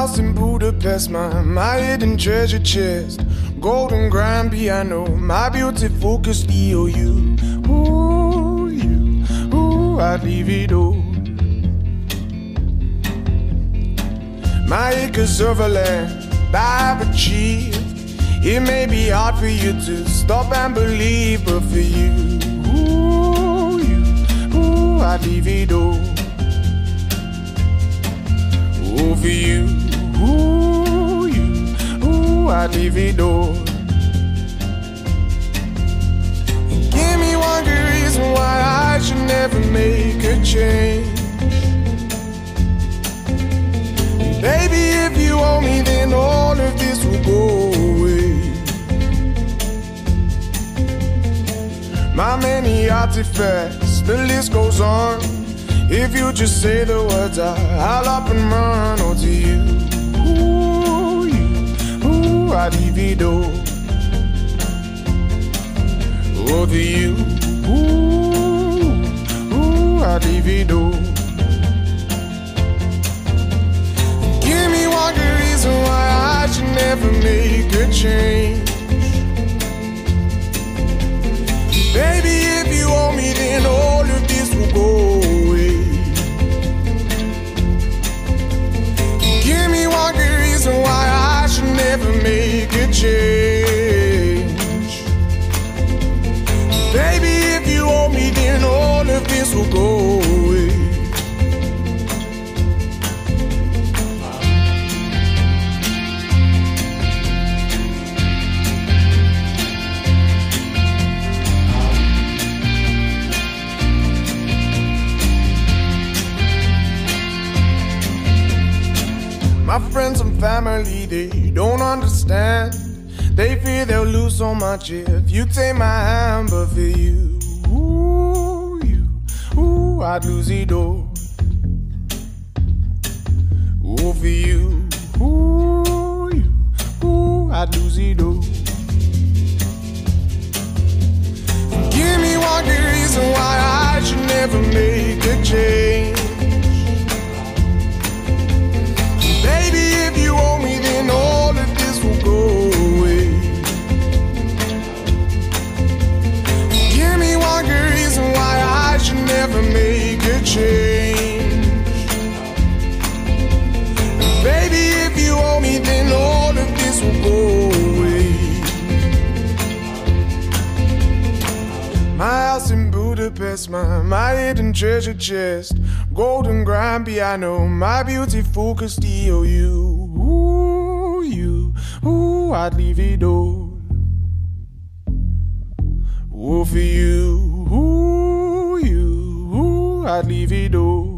house in Budapest, my hidden treasure chest, golden grand piano, my beautiful Castillo. You, I'd leave it all. My acres of land I've achieved. It may be hard for you to stop and believe, but for you, I'd leave it all. Oh, for you, I'd leave it all. Give me one good reason why I should never make a change. Baby, if you owe me, then all of this will go away. My many artifacts, the list goes on. If you just say the words, I'll up and run. Oh, to you, I'd leave it all. Oh, to you, I'd leave it all. Give me one good reason why I should never make a change. Baby, if you owe me, then all of this will go away. Give me one good reason why I should never make a change. Baby, if you owe me, then all of this will go away. My friends and family, they don't understand. They fear they'll lose so much if you take my hand. But for you, I'd lose it all. Oh, for you, I'd lose it all. Give me one good reason why I should never make a change. Baby, if you owe me, then all of this will go away. Give me one good reason why I should never make a change. Baby, if you owe me, then all of this will go away. My house in Budapest, my hidden treasure chest, golden grand piano, my beautiful Castillo. You, I'd leave it all. Oh, for you, I'd leave it all.